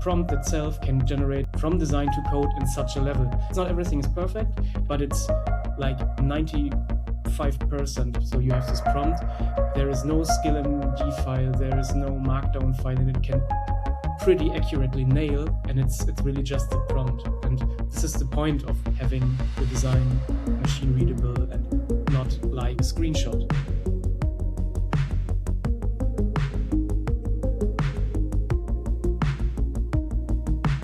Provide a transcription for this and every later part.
prompt itself can generate from design to code in such a level. It's not everything is perfect, but it's like 95%. So you have this prompt. There is no skill.mg file. There is no markdown file, and it can pretty accurately nail, and it's really just the prompt. And this is the point of having the design machine readable and not like a screenshot.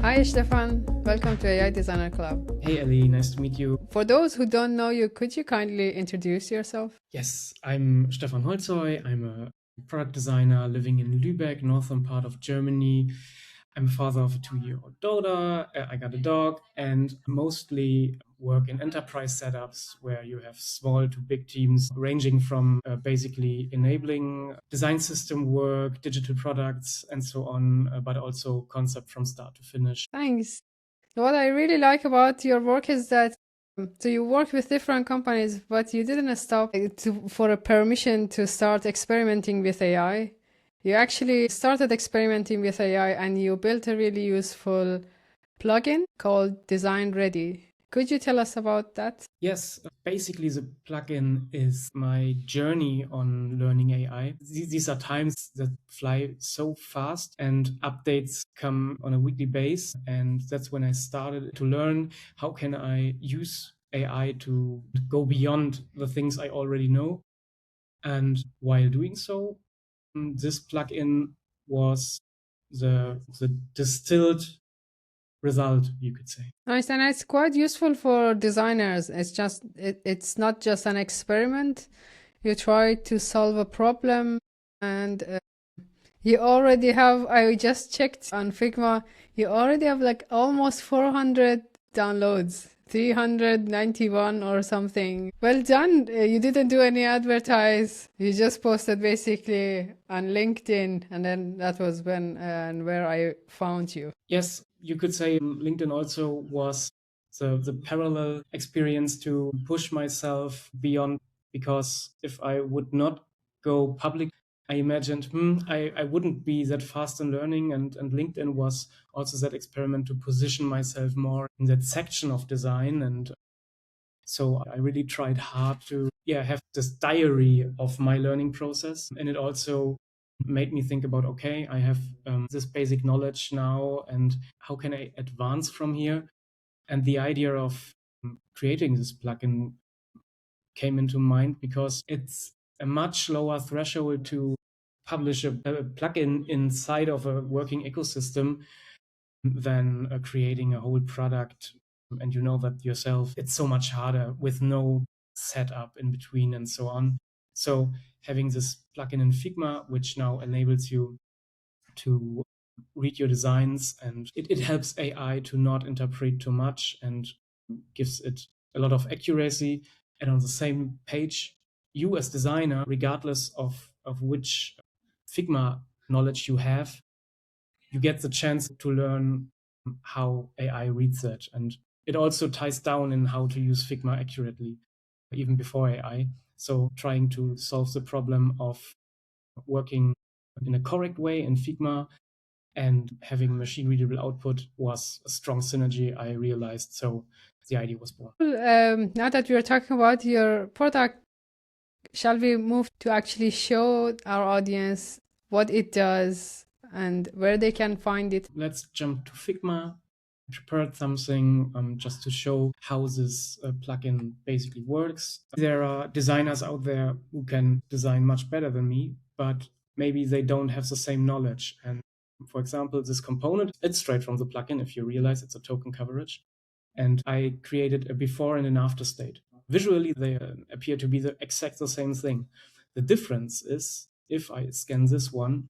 Hi Stefan, welcome to AI Designer Club. Hey Ellie, nice to meet you. For those who don't know you, could you kindly introduce yourself? Yes, I'm Stefan Holzheu. I'm a product designer living in Lübeck, northern part of Germany. I'm a father of a 2-year-old daughter. I got a dog, and mostly work in enterprise setups where you have small to big teams ranging from basically enabling design system work, digital products, and so on, but also concept from start to finish. Thanks. What I really like about your work is that so you work with different companies, but you didn't stop for a permission to start experimenting with AI. You actually started experimenting with AI and you built a really useful plugin called DesignReady. Could you tell us about that? Yes, basically the plugin is my journey on learning AI. These are times that fly so fast and updates come on a weekly basis. And that's when I started to learn how can I use AI to go beyond the things I already know. And while doing so, this plugin was the distilled result, you could say. Nice, and it's quite useful for designers. It's not just an experiment. You try to solve a problem, and you already have, I just checked on Figma, you already have like almost 400 downloads, 391 or something. Well done. You didn't do any advertise. You just posted basically on LinkedIn, and then that was when and where I found you. Yes, you could say LinkedIn also was the parallel experience to push myself beyond, because if I would not go public, I imagined I wouldn't be that fast in learning, and LinkedIn was also that experiment to position myself more in that section of design. And so I really tried hard to have this diary of my learning process. And it also made me think about, okay, I have this basic knowledge now, and how can I advance from here? And the idea of creating this plugin came into mind because it's a much lower threshold to publish a plugin inside of a working ecosystem than creating a whole product. And you know that yourself, it's so much harder with no setup in between and so on. So having this plugin in Figma, which now enables you to read your designs, and it helps AI to not interpret too much and gives it a lot of accuracy. And on the same page, you as designer, regardless of which Figma knowledge you have, you get the chance to learn how AI reads it. And it also ties down in how to use Figma accurately, even before AI. So trying to solve the problem of working in a correct way in Figma and having machine readable output was a strong synergy, I realized. So the idea was born. Now that we are talking about your product, shall we move to actually show our audience what it does and where they can find it? Let's jump to Figma. I prepared something just to show how this plugin basically works. There are designers out there who can design much better than me, but maybe they don't have the same knowledge. And for example, this component, it's straight from the plugin. If you realize it's a token coverage. And I created a before and an after state. Visually, they appear to be the exact same thing. The difference is if I scan this one,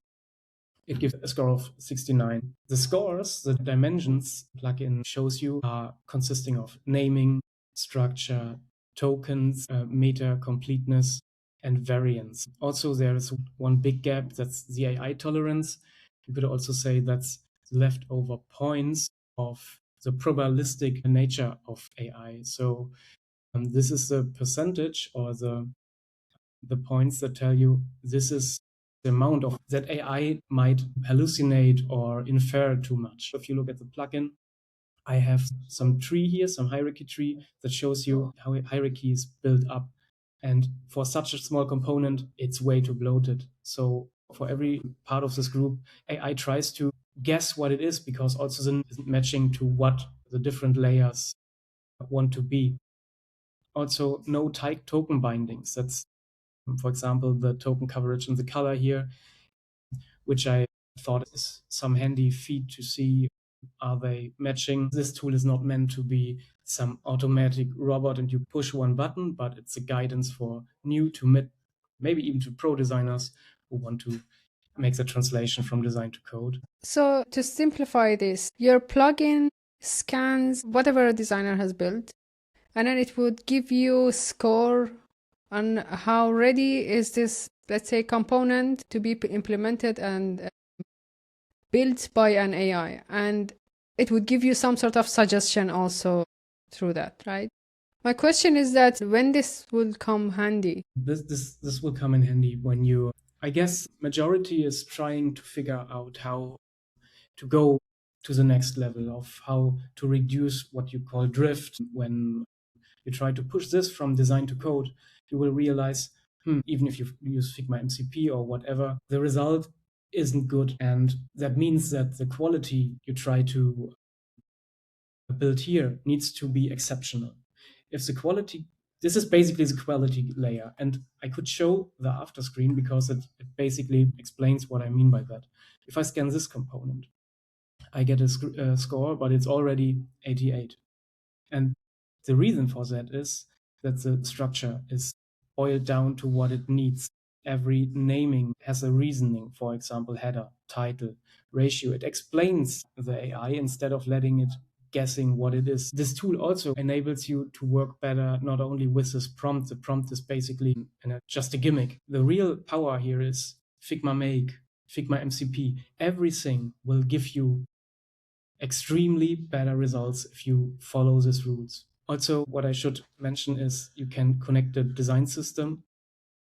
it gives a score of 69. The scores, the dimensions plugin shows you are consisting of naming, structure, tokens, meta, completeness, and variance. Also, there is one big gap, that's the AI tolerance. You could also say that's leftover points of the probabilistic nature of AI. So this is the percentage or the points that tell you this is the amount of that AI might hallucinate or infer too much. If you look at the plugin, I have some tree here, some hierarchy tree that shows you how a hierarchy is built up. And for such a small component, it's way too bloated. So for every part of this group, AI tries to guess what it is because also isn't matching to what the different layers want to be. Also, no token bindings. That's, for example, the token coverage and the color here, which I thought is some handy feed to see, are they matching. This tool is not meant to be some automatic robot and you push one button, but it's a guidance for new to mid, maybe even to pro designers who want to make the translation from design to code. So to simplify this, your plugin scans whatever a designer has built, and then it would give you a score on how ready is this, let's say, component to be implemented and built by an AI. And it would give you some sort of suggestion also through that, right? My question is that when this will come handy? This will come in handy when you, I guess, majority is trying to figure out how to go to the next level of how to reduce what you call drift. When you try to push this from design to code, you will realize, even if you use Figma MCP or whatever, the result isn't good. And that means that the quality you try to build here needs to be exceptional. If the quality, this is basically the quality layer. And I could show the after screen because it basically explains what I mean by that. If I scan this component, I get a score, but it's already 88. And the reason for that is that the structure is boiled down to what it needs. Every naming has a reasoning, for example, header, title, ratio. It explains the AI instead of letting it guessing what it is. This tool also enables you to work better not only with this prompt. The prompt is basically just a gimmick. The real power here is Figma Make, Figma MCP. Everything will give you extremely better results if you follow these rules. Also, what I should mention is you can connect the design system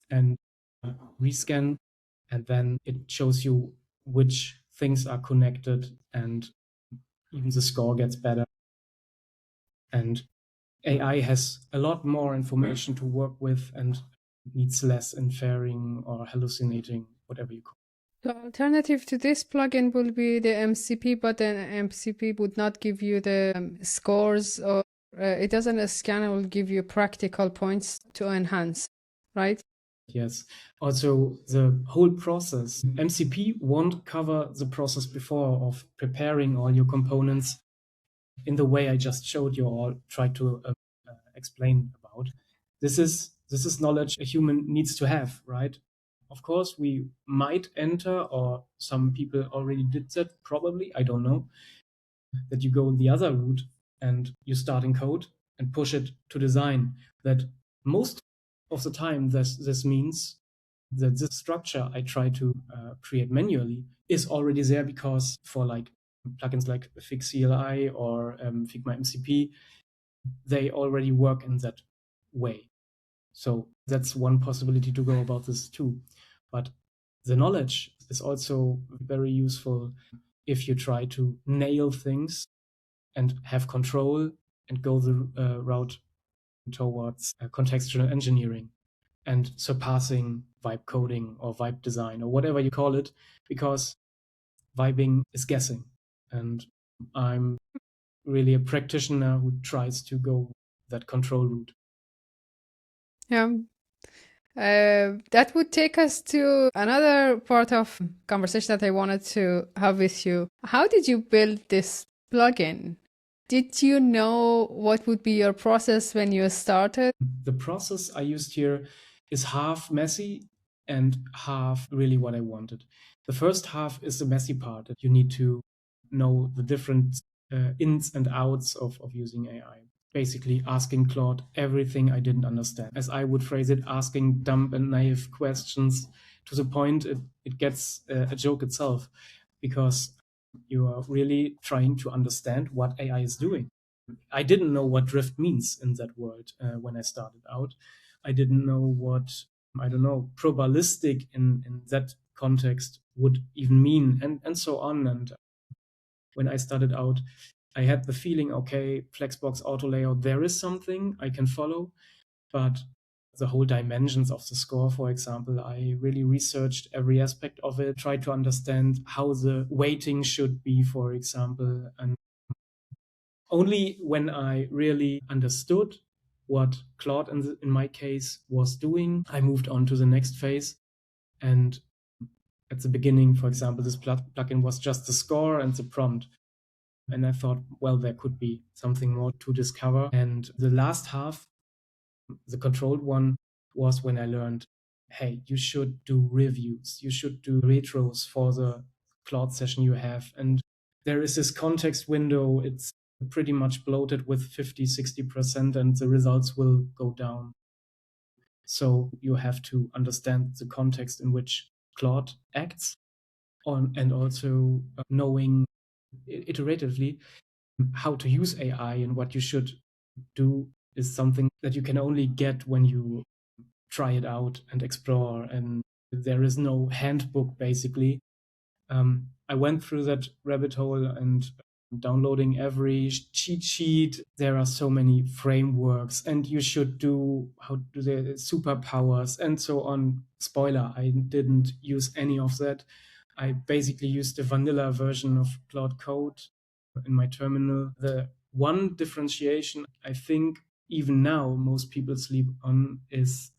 and rescan, and then it shows you which things are connected, and even the score gets better. And AI has a lot more information to work with and needs less inferring or hallucinating, whatever you call it. The alternative to this plugin will be the MCP, but then MCP would not give you the scores, or it doesn't scan, it will give you practical points to enhance, right? Yes. Also, the whole process, MCP won't cover the process before of preparing all your components in the way I just showed you or tried to explain about. This is knowledge a human needs to have, right? Of course, we might enter, or some people already did that, probably, I don't know, that you go the other route and you start in code and push it to design. That most of the time, this means that this structure I try to create manually is already there, because for like plugins like Fix CLI or Figma MCP, they already work in that way. So that's one possibility to go about this too. But the knowledge is also very useful if you try to nail things and have control and go the route towards contextual engineering and surpassing vibe coding or vibe design or whatever you call it, because vibing is guessing. And I'm really a practitioner who tries to go that control route. Yeah. That would take us to another part of conversation that I wanted to have with you. How did you build this plugin? Did you know what would be your process when you started? The process I used here is half messy and half really what I wanted. The first half is the messy part. You need to know the different ins and outs of using AI. Basically asking Claude everything I didn't understand. As I would phrase it, asking dumb and naive questions to the point it gets a joke itself, because you are really trying to understand what AI is doing. I didn't know what drift means in that world when I started out. I didn't know what I don't know, probabilistic in that context would even mean, and so on. And when I started out, I had the feeling, okay, Flexbox auto layout, there is something I can follow, but the whole dimensions of the score, for example, I really researched every aspect of it, tried to understand how the weighting should be, for example. And only when I really understood what Claude, in my case, was doing, I moved on to the next phase. And at the beginning, for example, this plugin was just the score and the prompt. And I thought, well, there could be something more to discover. And the last half, the controlled one, was when I learned, hey, you should do reviews, you should do retros for the Claude session you have. And there is this context window. It's pretty much bloated with 50-60%, and the results will go down. So you have to understand the context in which Claude acts on, and also knowing iteratively how to use AI and what you should do is something that you can only get when you try it out and explore. And there is no handbook, basically. I went through that rabbit hole and downloading every cheat sheet. There are so many frameworks, and you should do how do the superpowers and so on. Spoiler, I didn't use any of that. I basically used the vanilla version of Claude Code in my terminal. The one differentiation I think even now most people sleep on is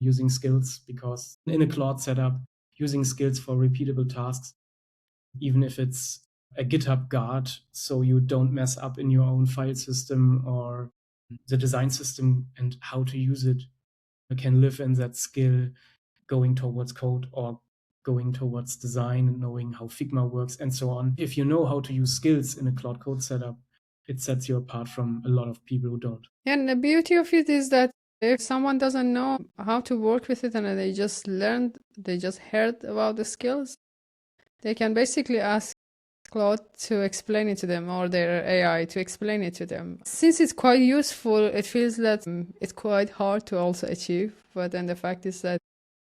using skills, because in a Claude setup, using skills for repeatable tasks, even if it's a GitHub guard, so you don't mess up in your own file system or the design system, and how to use it, you can live in that skill going towards code or going towards design and knowing how Figma works and so on. If you know how to use skills in a Claude Code setup, it sets you apart from a lot of people who don't. And the beauty of it is that if someone doesn't know how to work with it and they just learned, they just heard about the skills, they can basically ask Claude to explain it to them, or their AI to explain it to them. Since it's quite useful, it feels that it's quite hard to also achieve. But then the fact is that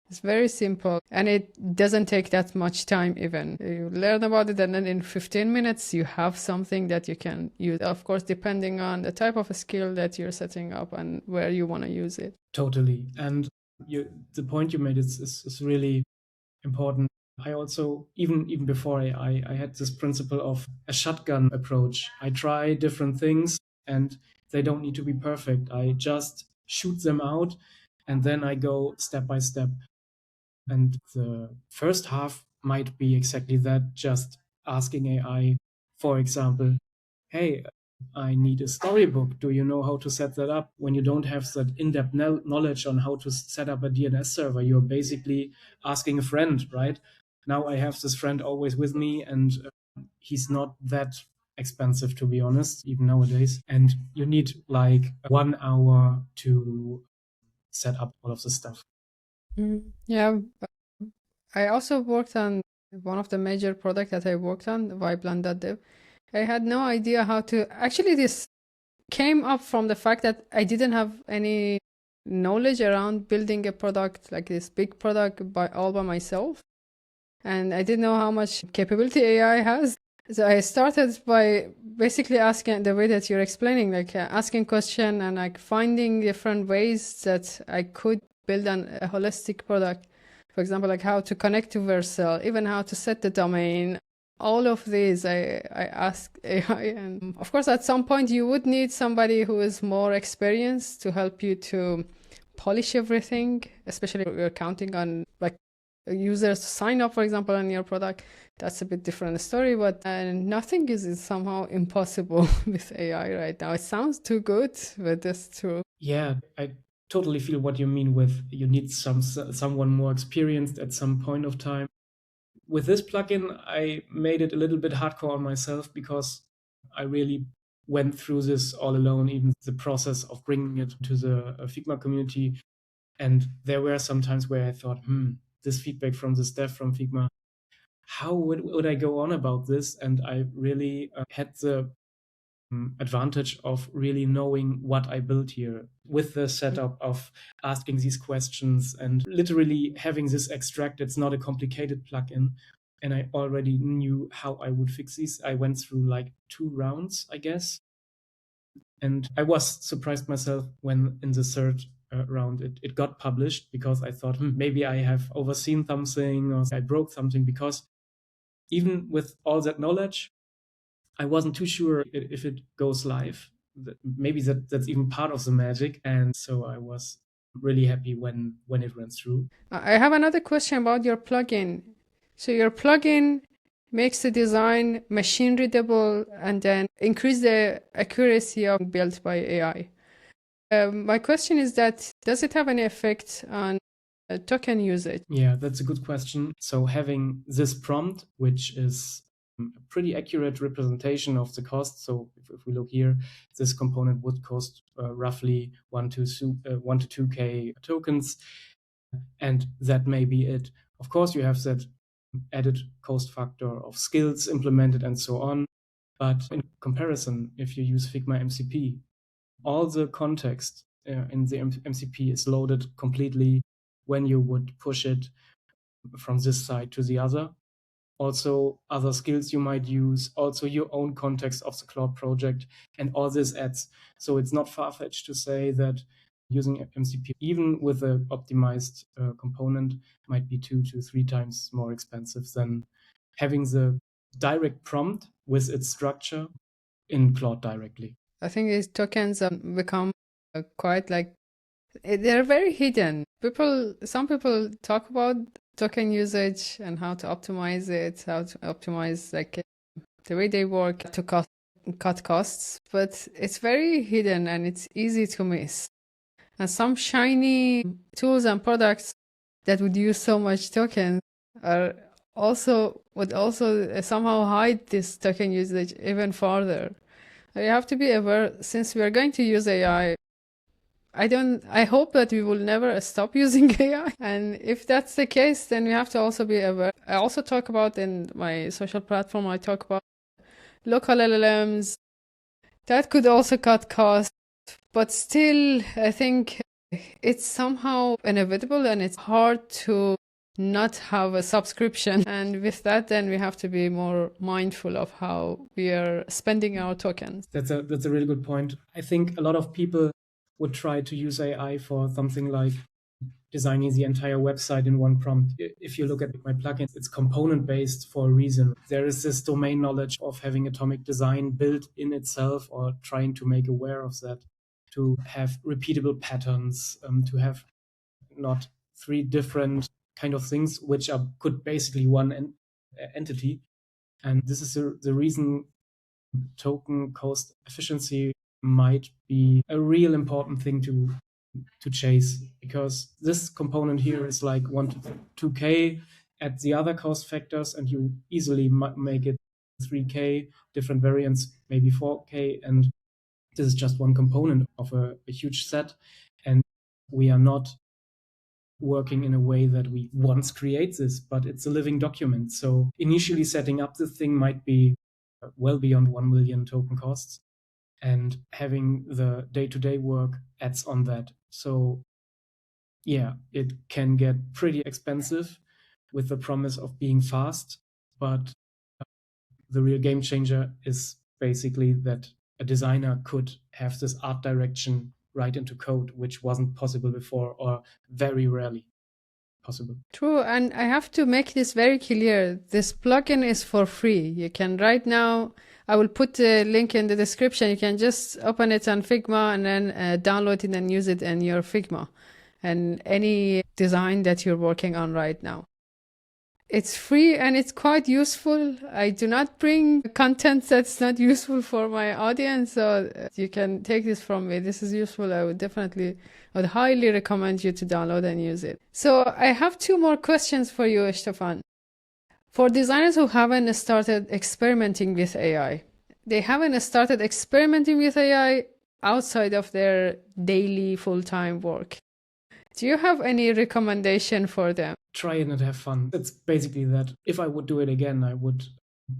it's very simple and it doesn't take that much time even. You learn about it and then in 15 minutes you have something that you can use. Of course, depending on the type of a skill that you're setting up and where you want to use it. Totally. And the point you made is really important. I also, even before I had this principle of a shotgun approach. I try different things and they don't need to be perfect. I just shoot them out and then I go step by step. And the first half might be exactly that, just asking AI, for example, hey, I need a storybook. Do you know how to set that up? When you don't have that in-depth knowledge on how to set up a DNS server, you're basically asking a friend, right? Now I have this friend always with me, and he's not that expensive, to be honest, even nowadays. And you need like 1 hour to set up all of this stuff. Yeah, I also worked on one of the major products that I worked on, Vibeland.dev. I had no idea how to. Actually, this came up from the fact that I didn't have any knowledge around building a product like this big product all by myself. And I didn't know how much capability AI has. So I started by basically asking the way that you're explaining, like asking question and like finding different ways that I could build a holistic product. For example, like how to connect to Vercel, even how to set the domain. All of these I asked AI. And of course, at some point you would need somebody who is more experienced to help you to polish everything, especially if you're counting on like users to sign up, for example, on your product. That's a bit different story, but nothing is somehow impossible with AI right now. It sounds too good, but that's true. Yeah, I totally feel what you mean with you need someone more experienced at some point of time. With this plugin, I made it a little bit hardcore on myself because I really went through this all alone, even the process of bringing it to the Figma community. And there were some times where I thought, this feedback from this dev from Figma, how would I go on about this? And I really had the advantage of really knowing what I built here with the setup of asking these questions and literally having this extract. It's not a complicated plugin. And I already knew how I would fix these. I went through like 2 rounds, I guess. And I was surprised myself when in the third round it got published, because I thought maybe I have overseen something or I broke something, because even with all that knowledge, I wasn't too sure if it goes live. Maybe that's even part of the magic. And so I was really happy when it went through. I have another question about your plugin. So your plugin makes the design machine readable and then increase the accuracy of built by AI. My question is that, does it have any effect on token usage? Yeah, that's a good question. So having this prompt, which is a pretty accurate representation of the cost. So if we look here, this component would cost roughly 1 to 2K tokens. And that may be it. Of course, you have that added cost factor of skills implemented and so on. But in comparison, if you use Figma MCP, all the context in the MCP is loaded completely when you would push it from this side to the other. Also, other skills you might use, also your own context of the Claude project, and all this adds. So it's not far-fetched to say that using MCP, even with an optimized component, might be 2 to 3 times more expensive than having the direct prompt with its structure in Claude directly. I think these tokens become quite like, they're very hidden. Some people talk about token usage and how to optimize it, how to optimize like the way they work to cut costs, but it's very hidden and it's easy to miss. And some shiny tools and products that would use so much token would also somehow hide this token usage even further. You have to be aware, since we are going to use AI. I hope that we will never stop using AI. And if that's the case, then we have to also be aware. I also talk about in my social platform, I talk about local LLMs. That could also cut costs. But still, I think it's somehow inevitable and it's hard to not have a subscription. And with that, then we have to be more mindful of how we are spending our tokens. That's a really good point. I think a lot of people would try to use AI for something like designing the entire website in one prompt. If you look at my plugin, it's component-based for a reason. There is this domain knowledge of having atomic design built in itself, or trying to make aware of that, to have repeatable patterns, to have not 3 different kind of things, which could basically one entity. And this is the reason token cost efficiency might be a real important thing to chase, because this component here is like 1 to 2K at the other cost factors, and you easily make it 3K, different variants, maybe 4K, and this is just one component of a huge set. And we are not working in a way that we once create this, but it's a living document. So initially setting up the thing might be well beyond 1 million token costs, and having the day-to-day work adds on that. So yeah, it can get pretty expensive with the promise of being fast, but the real game changer is basically that a designer could have this art direction right into code, which wasn't possible before, or very rarely possible. True, and I have to make this very clear. This plugin is for free. You can right now, I will put the link in the description. You can just open it on Figma and then download it and use it in your Figma and any design that you're working on right now. It's free and it's quite useful. I do not bring content that's not useful for my audience, so you can take this from me. This is useful. I would highly recommend you to download and use it. So I have 2 more questions for you, Stefan. For designers who haven't started experimenting with AI, they haven't started experimenting with AI outside of their daily full-time work. Do you have any recommendation for them? Try it and have fun. It's basically that. If I would do it again, I would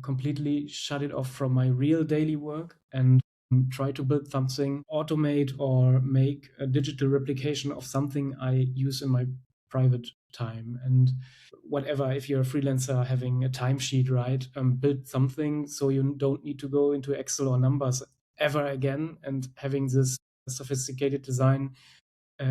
completely shut it off from my real daily work and try to build something, automate or make a digital replication of something I use in my private time. And whatever, if you're a freelancer having a timesheet, right, build something so you don't need to go into Excel or numbers ever again, and having this sophisticated design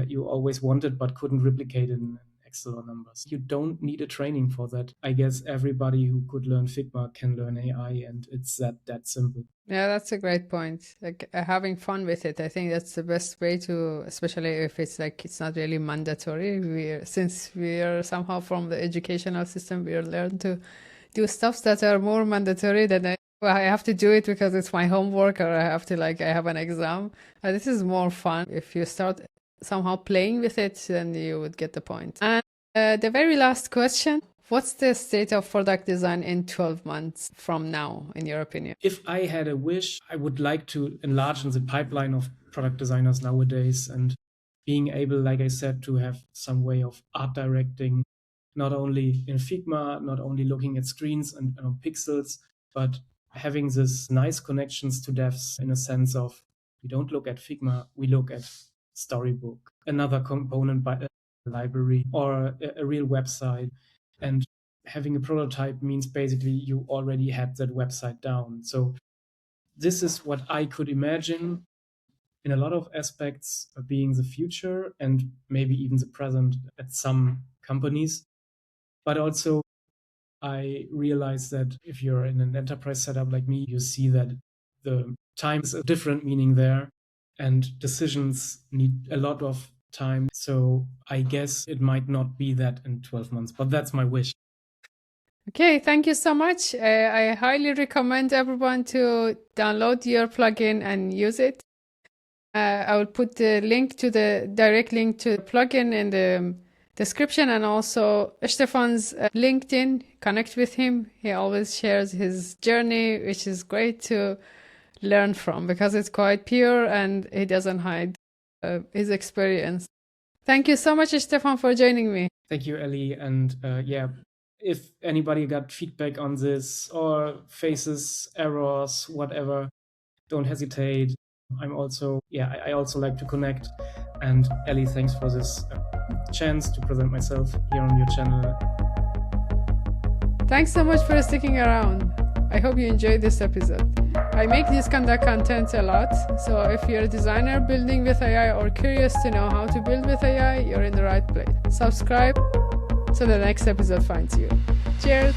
you always wanted but couldn't replicate in Excel or numbers. You don't need a training for that. I guess everybody who could learn Figma can learn AI, and it's that simple. Yeah, that's a great point. Like having fun with it, I think that's the best way to, especially if it's like it's not really mandatory. Since we are somehow from the educational system, we are learned to do stuffs that are more mandatory than I have to do it because it's my homework, or I have to I have an exam. This is more fun. If you start somehow playing with it, then you would get the point. And the very last question, what's the state of product design in 12 months from now, in your opinion? If I had a wish, I would like to enlarge the pipeline of product designers nowadays, and being able, like I said, to have some way of art directing, not only in Figma, not only looking at screens and pixels, but having this nice connections to devs in a sense of, we don't look at Figma, we look at Storybook, another component by a library or a real website. And having a prototype means basically you already had that website down. So this is what I could imagine in a lot of aspects of being the future, and maybe even the present at some companies. But also I realize that if you're in an enterprise setup like me, you see that the time is a different meaning there, and decisions need a lot of time. So I guess it might not be that in 12 months, but that's my wish. Okay, thank you so much. I highly recommend everyone to download your plugin and use it. I will put the direct link to the plugin in the description, and also Stefan's LinkedIn. Connect with him. He always shares his journey, which is great to learn from because it's quite pure and he doesn't hide his experience. Thank you so much, Stefan, for joining me. Thank you, Ellie. And if anybody got feedback on this or faces errors, whatever, don't hesitate. I also like to connect. And Ellie, thanks for this chance to present myself here on your channel. Thanks so much for sticking around. I hope you enjoyed this episode. I make this kind of content a lot, so if you're a designer building with AI or curious to know how to build with AI, you're in the right place. Subscribe so the next episode finds you. Cheers!